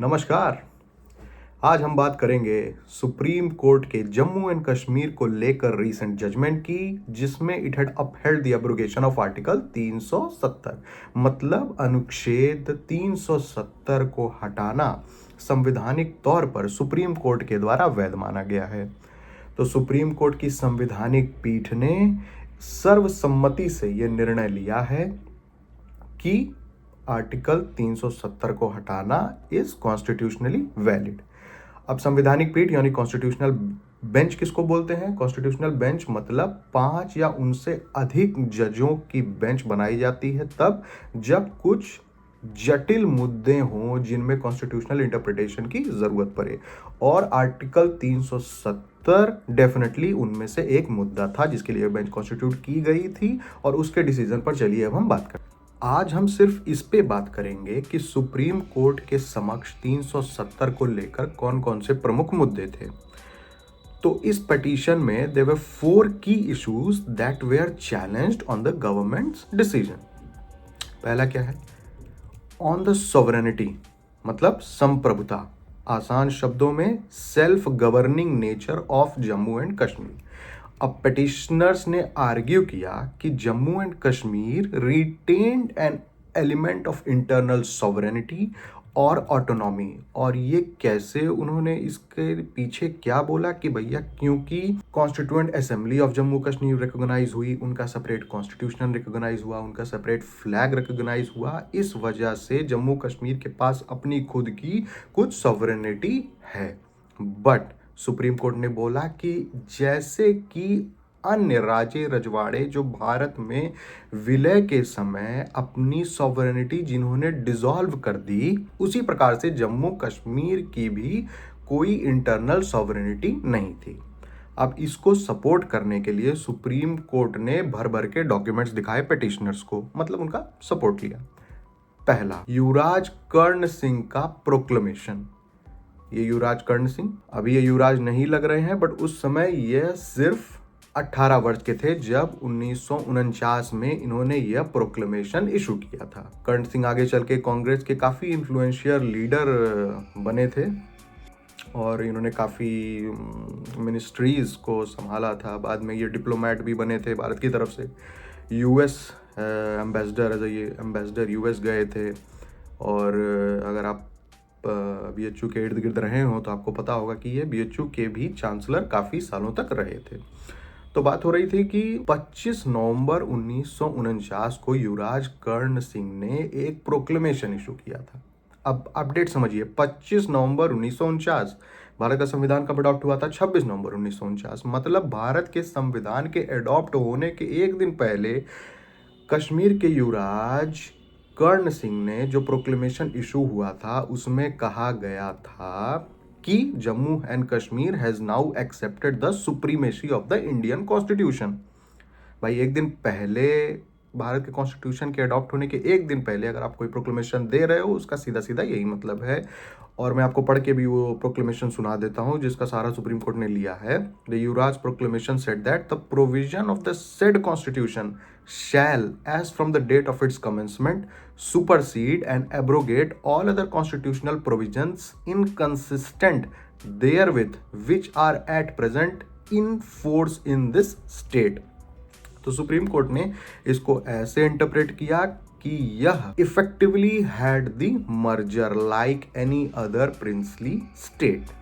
नमस्कार। आज हम बात करेंगे सुप्रीम कोर्ट के जम्मू एंड कश्मीर को लेकर रीसेंट जजमेंट की, जिसमें it had upheld the abrogation of article 370। मतलब अनुच्छेद 370 को हटाना संवैधानिक तौर पर सुप्रीम कोर्ट के द्वारा वैध माना गया है। तो सुप्रीम कोर्ट की संवैधानिक पीठ ने सर्वसम्मति से यह निर्णय लिया है कि आर्टिकल 370 को हटाना इज कॉन्स्टिट्यूशनली वैलिड। अब संवैधानिक पीठ यानी कॉन्स्टिट्यूशनल बेंच किसको बोलते हैं? कॉन्स्टिट्यूशनल बेंच मतलब 5 या उनसे अधिक जजों की बेंच बनाई जाती है तब जब कुछ जटिल मुद्दे हों जिनमें कॉन्स्टिट्यूशनल इंटरप्रिटेशन की जरूरत पड़े, और आर्टिकल 370 डेफिनेटली उनमें से एक मुद्दा था जिसके लिए बेंच कॉन्स्टिट्यूट की गई थी, और उसके डिसीजन पर चलिए अब हम बात करें। आज हम सिर्फ इस पे बात करेंगे कि सुप्रीम कोर्ट के समक्ष 370 को लेकर कौन कौन से प्रमुख मुद्दे थे। तो इस पिटीशन में देयर वर 4 की issues that were challenged on the government's decision. पहला क्या है? ऑन द सॉवरेनिटी, मतलब संप्रभुता, आसान शब्दों में self governing nature of Jammu and Kashmir. अब पिटिशनर्स ने आर्ग्यू किया कि Jammu and Kashmir retained an element of internal sovereignty और ऑटोनॉमी। और ये कैसे? उन्होंने इसके पीछे क्या बोला कि भैया क्योंकि constituent assembly of Jammu Kashmir recognise हुई, उनका सेपरेट कॉन्स्टिट्यूशन रिकॉग्नाइज हुआ, उनका सेपरेट फ्लैग रिकॉग्नाइज हुआ, इस वजह से जम्मू कश्मीर के पास अपनी खुद की कुछ सॉवरेनिटी है। बट सुप्रीम कोर्ट ने बोला कि जैसे कि अन्य राज्य रजवाड़े जो भारत में विलय के समय अपनी सॉवरेनिटी जिन्होंने डिसॉल्व कर दी, उसी प्रकार से जम्मू कश्मीर की भी कोई इंटरनल सॉवरेनिटी नहीं थी। अब इसको सपोर्ट करने के लिए सुप्रीम कोर्ट ने भर भर के डॉक्यूमेंट्स दिखाए पिटिशनर्स को, मतलब उनका सपोर्ट लिया। पहला, युवराज कर्ण सिंह का प्रोक्लेमेशन। ये युवराज कर्ण सिंह, अभी ये युवराज नहीं लग रहे हैं, बट उस समय ये सिर्फ 18 वर्ष के थे जब 1949 में इन्होंने यह प्रोक्लेमेशन इशू किया था। कर्ण सिंह आगे चल के कांग्रेस के काफ़ी इन्फ्लुएंशियल लीडर बने थे और इन्होंने काफ़ी मिनिस्ट्रीज को संभाला था। बाद में ये डिप्लोमेट भी बने थे भारत की तरफ से, यूएस एम्बेसडर एज ये एम्बेसडर यूएस गए थे। और अगर आप बीएचयू के इर्द गिर्द रहे हो तो आपको पता होगा कि ये बीएचयू के भी चांसलर काफ़ी सालों तक रहे थे। तो बात हो रही थी कि 25 नवंबर 1949 को युवराज कर्ण सिंह ने एक प्रोक्लेमेशन इशू किया था। अब अपडेट समझिए, 25 नवंबर 1949, भारत का संविधान कब अडॉप्ट हुआ था? 26 नवंबर 1949। मतलब भारत के संविधान के अडॉप्ट होने के एक दिन पहले कश्मीर के युवराज कर्ण सिंह ने जो प्रोक्लेमेशन इशू हुआ था उसमें कहा गया था कि Jammu and Kashmir has now accepted the supremacy of the Indian constitution. भाई एक दिन पहले, भारत के कॉन्स्टिट्यूशन के अडॉप्ट होने के एक दिन पहले अगर आप कोई प्रोक्लेमेशन दे रहे हो, उसका सीधा सीधा यही मतलब है। और मैं आपको पढ़ के भी वो प्रोक्लेमेशन सुना देता हूं जिसका सहारा सुप्रीम कोर्ट ने लिया है। The Yuvraj proclamation said that the provision of the said constitution shall, as from the date of its commencement, supersede and abrogate all other constitutional provisions inconsistent therewith which are at present in force in this state। तो supreme court ने इसको ऐसे interpret किया कि यह effectively had the merger like any other princely state.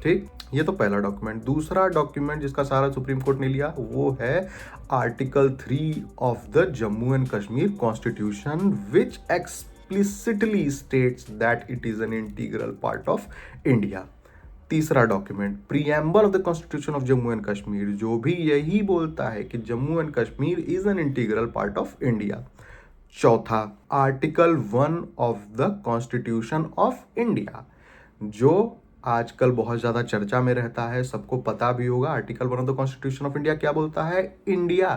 ठीक, ये तो पहला डॉक्यूमेंट। दूसरा डॉक्यूमेंट जिसका सहारा सुप्रीम कोर्ट ने लिया वो है article 3 of the Jammu and Kashmir constitution which explicitly states that it is an integral part of India. तीसरा document preamble of the constitution of Jammu and Kashmir, जो भी यही बोलता है कि Jammu and Kashmir is an integral part of India. चौथा, article 1 of the constitution of India, जो आजकल बहुत ज्यादा चर्चा में रहता है, सबको पता भी होगा। Article 1 of the constitution of India क्या बोलता है? India,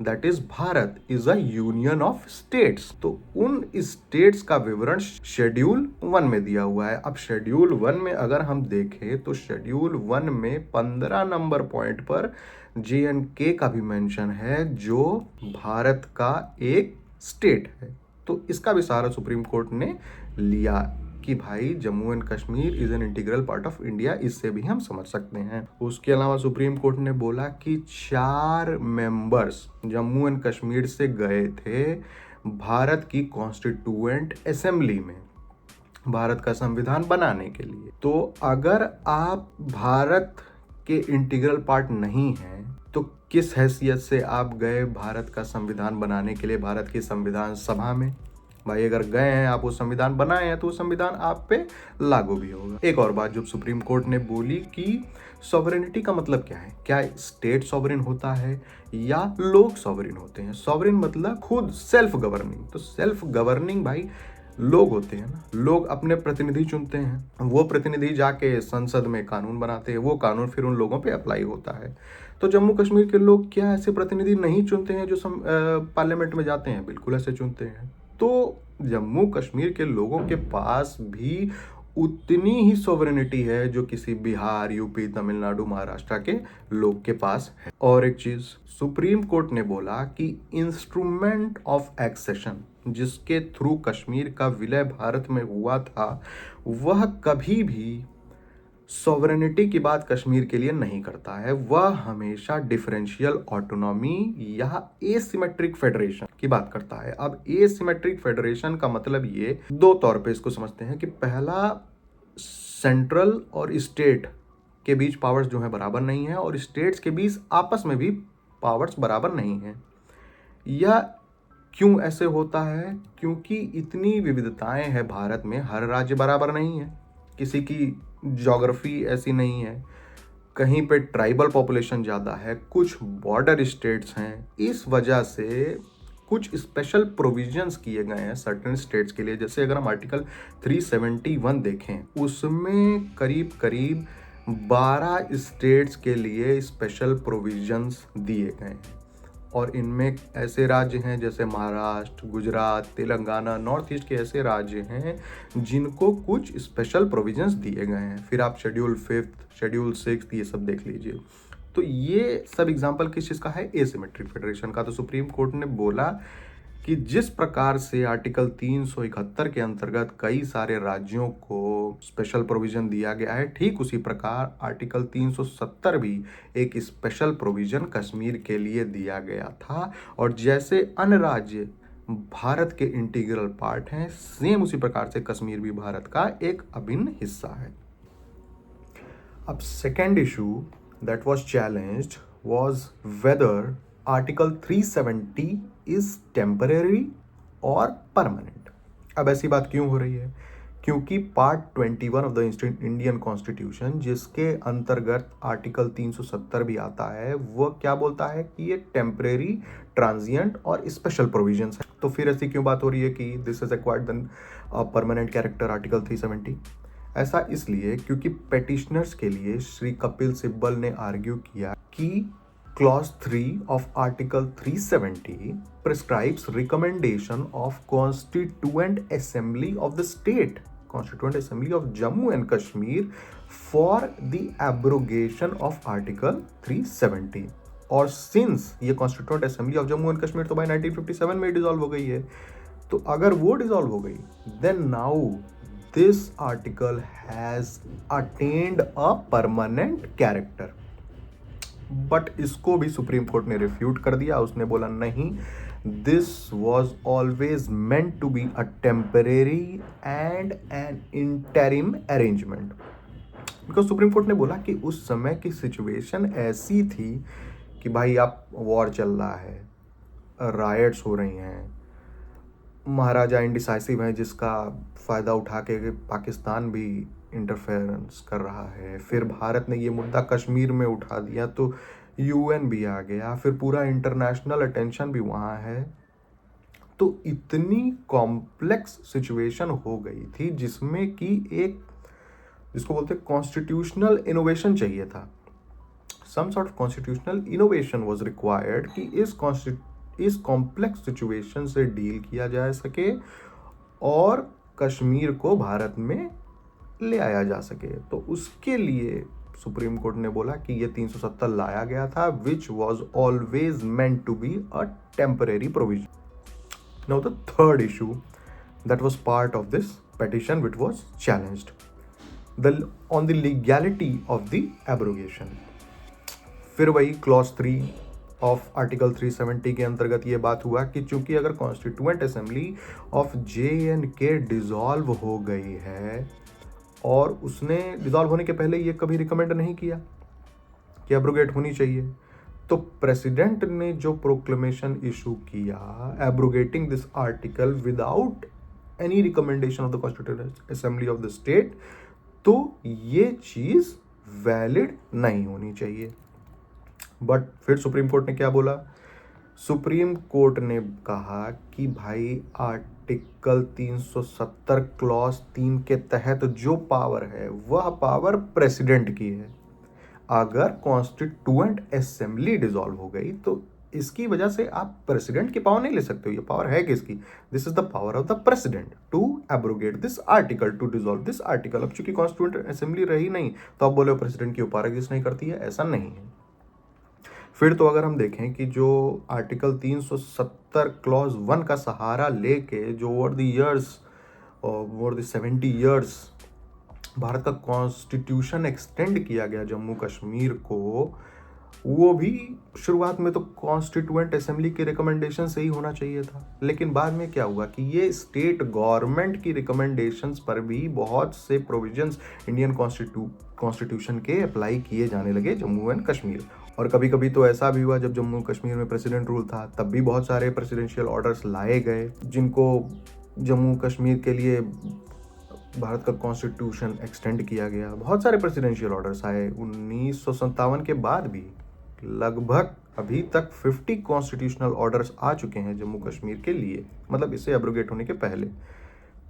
that is Bharat, is a union of states. तो उन स्टेट्स का विवरण शेड्यूल 1 में दिया हुआ है। अब शेड्यूल 1 में अगर हम देखें तो शेड्यूल 1 में 15 नंबर पॉइंट पर JNK का भी मेंशन है, जो भारत का एक स्टेट है। तो इसका भी सहारा सुप्रीम कोर्ट ने लिया कि भाई Jammu and Kashmir is an integral part of India, इससे भी हम समझ सकते हैं। उसके अलावा सुप्रीम कोर्ट ने बोला कि 4 मेंबर्स जम्मू एंड कश्मीर से गए थे भारत की कॉन्स्टिट्यूएंट असेंबली में भारत का संविधान बनाने के लिए। तो अगर आप भारत के इंटीग्रल पार्ट नहीं हैं तो किस हैसियत से आप गए भारत का संविधान बनाने के लिए भारत की संविधान सभा में? भाई अगर गए हैं आप वो संविधान बनाए हैं तो वो संविधान आप पे लागू भी होगा। एक और बात जो सुप्रीम कोर्ट ने बोली कि सॉवरेनिटी का मतलब क्या है, क्या स्टेट सॉवरेन होता है या लोग सॉवरेन होते हैं? सॉवरेन मतलब खुद सेल्फ गवर्निंग, तो सेल्फ गवर्निंग भाई लोग होते हैं ना, लोग अपने प्रतिनिधि चुनते हैं, वो प्रतिनिधि जाके संसद में कानून बनाते हैं, वो कानून फिर उन लोगों पे अप्लाई होता है। तो जम्मू कश्मीर के लोग क्या ऐसे प्रतिनिधि नहीं चुनते हैं जो पार्लियामेंट में जाते हैं? बिल्कुल ऐसे चुनते हैं। तो जम्मू कश्मीर के लोगों के पास भी उतनी ही सॉवरेनिटी है जो किसी बिहार, यूपी, तमिलनाडु, महाराष्ट्र के लोग के पास है। और एक चीज सुप्रीम कोर्ट ने बोला कि इंस्ट्रूमेंट ऑफ एक्सेशन जिसके थ्रू कश्मीर का विलय भारत में हुआ था वह कभी भी सॉवरेनिटी की बात कश्मीर के लिए नहीं करता है, वह हमेशा डिफरेंशियल ऑटोनॉमी या एसिमेट्रिक फेडरेशन की बात करता है। अब एसिमेट्रिक फेडरेशन का मतलब ये दो तौर पे इसको समझते हैं कि पहला, सेंट्रल और स्टेट के बीच पावर्स जो है बराबर नहीं है और स्टेट्स के बीच आपस में भी पावर्स बराबर नहीं है। यह क्यों ऐसे होता है? क्योंकि इतनी विविधताएं हैं भारत में, हर राज्य बराबर नहीं है, किसी की ज्योग्राफी ऐसी नहीं है, कहीं पे ट्राइबल पॉपुलेशन ज़्यादा है, कुछ बॉर्डर स्टेट्स हैं। इस वजह से कुछ स्पेशल प्रोविजंस किए गए हैं सर्टेन स्टेट्स के लिए। जैसे अगर हम आर्टिकल 371 देखें उसमें करीब करीब 12 स्टेट्स के लिए स्पेशल प्रोविजंस दिए गए हैं और इनमें ऐसे राज्य हैं जैसे महाराष्ट्र, गुजरात, तेलंगाना, नॉर्थ ईस्ट के ऐसे राज्य हैं जिनको कुछ स्पेशल प्रोविजंस दिए गए हैं। फिर आप शेड्यूल 5th, शेड्यूल 6th ये सब देख लीजिए। तो ये सब एग्जांपल किस चीज़ का है? एसिमेट्रिक फेडरेशन का। तो सुप्रीम कोर्ट ने बोला कि जिस प्रकार से आर्टिकल 371 के अंतर्गत कई सारे राज्यों को स्पेशल प्रोविजन दिया गया है, ठीक उसी प्रकार आर्टिकल 370 भी एक स्पेशल प्रोविजन कश्मीर के लिए दिया गया था। और जैसे अन्य राज्य भारत के इंटीग्रल पार्ट हैं, सेम उसी प्रकार से कश्मीर भी भारत का एक अभिन्न हिस्सा है। अब second issue that was challenged was whether article 370 is temporary और परमानेंट। अब ऐसी बात क्यों हो रही है? क्योंकि part 21 of the Indian constitution जिसके अंतर्गत आर्टिकल 370 भी आता है वह क्या बोलता है कि ये टेम्परेरी, ट्रांजिएंट और स्पेशल प्रोविजंस है। तो फिर ऐसी क्यों बात हो रही है कि this is acquired then permanent character article 370? ऐसा इसलिए क्योंकि पेटिशनर्स के लिए श्री कपिल सिब्बल ने आर्ग्यू किया कि Clause 3 of Article 370 prescribes recommendation of Constituent Assembly of the state, Constituent Assembly of Jammu and Kashmir for the abrogation of Article 370. और since ये Constituent Assembly of Jammu and Kashmir तो by 1957 में dissolve हो गई है, तो अगर वो डिसॉल्व हो गई then now this article has attained a permanent character. But इसको भी सुप्रीम कोर्ट ने रिफ्यूट कर दिया। उसने बोला नहीं, this was always meant to be a temporary and an interim arrangement. Because supreme court ने बोला कि उस समय की सिचुएशन ऐसी थी कि भाई आप वॉर चल रहा है, रायट्स हो रही हैं, महाराजा इंडिसाइसिव हैं जिसका फ़ायदा उठा के पाकिस्तान भी इंटरफेरेंस कर रहा है, फिर भारत ने ये मुद्दा कश्मीर में उठा दिया तो यूएन भी आ गया, फिर पूरा इंटरनेशनल अटेंशन भी वहाँ है। तो इतनी कॉम्प्लेक्स सिचुएशन हो गई थी जिसमें कि एक जिसको बोलते हैं कॉन्स्टिट्यूशनल इनोवेशन चाहिए था। Some sort of constitutional innovation was required कि इस कॉम्प्लेक्स सिचुएशन से डील किया जा सके और कश्मीर को भारत में ले आया जा सके। तो उसके लिए सुप्रीम कोर्ट ने बोला कि ये 370 लाया गया था which was always meant to be a temporary provision. Now the third issue that was part of this petition which was challenged on the legality of the abrogation. फिर वही क्लॉज 3 ऑफ आर्टिकल 370 के अंतर्गत ये बात हुआ कि चूंकि अगर constituent assembly of JNK dissolve हो गई है और उसने डिसॉल्व होने के पहले ये कभी रिकमेंड नहीं किया कि एब्रोगेट होनी चाहिए, तो प्रेसिडेंट ने जो प्रोक्लेमेशन इशू किया abrogating this article without any recommendation of the constituent assembly of the state, तो ये चीज वैलिड नहीं होनी चाहिए। बट फिर सुप्रीम कोर्ट ने क्या बोला? सुप्रीम कोर्ट ने कहा कि भाई आर्टिकल 370 क्लॉज 3 के तहत जो पावर है वह पावर प्रेसिडेंट की है। अगर कॉन्स्टिट्यूएंट असेंबली डिसॉल्व हो गई तो इसकी वजह से आप प्रेसिडेंट की पावर नहीं ले सकते हो। ये पावर है किसकी? This is the power of the president to abrogate this article, to dissolve this article. अब चूंकि कॉन्स्टिट्यूएंट असेंबली रही नहीं तो आप बोले प्रेसिडेंट की पावर एग्जिस्ट नहीं करती है, ऐसा नहीं है। फिर तो अगर हम देखें कि जो आर्टिकल 370 क्लॉज 1 का सहारा लेके जो over the years, over the 70 years Bharat का कॉन्स्टिट्यूशन एक्सटेंड किया गया जम्मू कश्मीर को, वो भी शुरुआत में तो कॉन्स्टिट्यूएंट असेंबली के रिकमेंडेशन से ही होना चाहिए था। लेकिन बाद में क्या हुआ कि ये स्टेट गवर्नमेंट की रिकमेंडेशंस पर भी बहुत से प्रोविजंस इंडियन कॉन्स्टिट्यूशन के अप्लाई किए जाने लगे जम्मू एंड कश्मीर। और कभी कभी तो ऐसा भी हुआ जब जम्मू कश्मीर में प्रेसिडेंट रूल था तब भी बहुत सारे प्रेसिडेंशियल ऑर्डर्स लाए गए जिनको जम्मू कश्मीर के लिए भारत का कॉन्स्टिट्यूशन एक्सटेंड किया गया। बहुत सारे प्रेसिडेंशियल ऑर्डर्स आए 1957 के बाद भी। लगभग अभी तक 50 कॉन्स्टिट्यूशनल ऑर्डर्स आ चुके हैं जम्मू कश्मीर के लिए, मतलब इससे एब्रोगेट होने के पहले।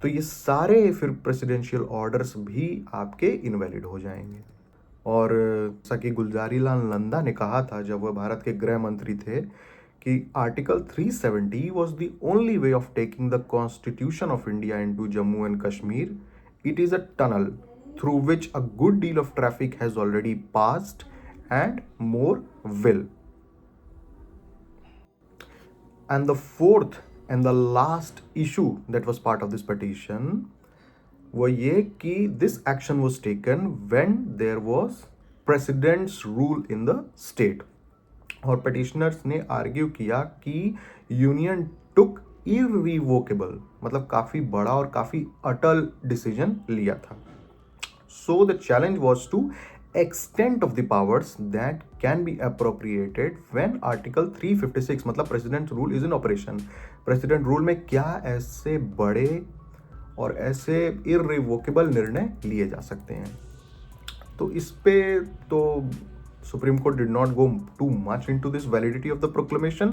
तो ये सारे फिर प्रेसिडेंशियल ऑर्डर्स भी आपके इनवैलिड हो जाएंगे। और जैसा कि गुलजारी लाल नंदा ने कहा था जब वह भारत के गृह मंत्री थे कि article 370 was the only way of taking the constitution of India into Jammu and Kashmir. It is a tunnel through which a good deal of traffic has already passed and more will. And the fourth and the last issue that was part of this petition वो ये कि this action was taken when there was president's rule in the state. और petitioners ने argue किया कि union टुक irrevocable, मतलब काफी बड़ा और काफी अटल डिसीजन लिया था। So the challenge was to extent of the powers that can be appropriated when article 356 मतलब president rule is in operation. President rule में क्या ऐसे बड़े और ऐसे इररिवोकेबल निर्णय लिए जा सकते हैं। तो इस पे तो supreme court did not go too much into this validity of the proclamation.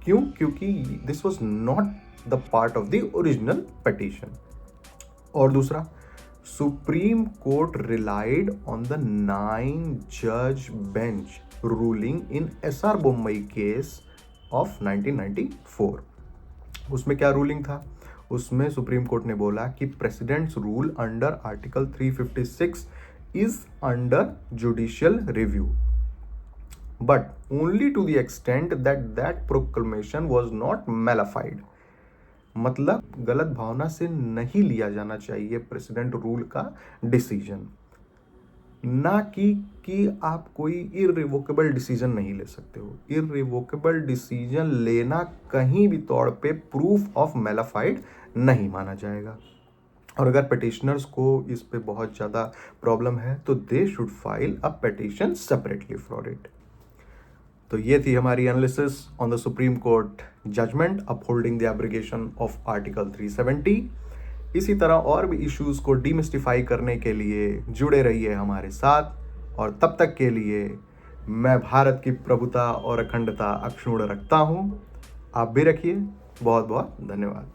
क्यों? क्योंकि this was not the part of the original petition. और दूसरा, supreme court relied on the 9 जज bench ruling in SR Bommai case of 1994। उसमें क्या ruling था? उसमें supreme court ने बोला कि president's rule under article 356 is under judicial review but only to the extent that proclamation was not malafide. मतलब गलत भावना से नहीं लिया जाना चाहिए प्रेसिडेंट रूल का डिसीजन, ना कि आप कोई इररिवोकेबल डिसीजन नहीं ले सकते हो। इररिवोकेबल डिसीजन लेना कहीं भी तौर पे प्रूफ ऑफ मैलिफाइड नहीं माना जाएगा। और अगर पिटिशनर्स को इस पे बहुत ज़्यादा प्रॉब्लम है तो they should file a petition separately for it. तो ये थी हमारी analysis on the supreme court judgment upholding the abrogation of article 370। इसी तरह और भी इश्यूज को डीमिस्टिफाई करने के लिए जुड़े रहिए हमारे साथ। और तब तक के लिए मैं भारत की प्रभुता और अखंडता अक्षुण्ण रखता हूँ। आप भी रखिए। बहुत बहुत धन्यवाद।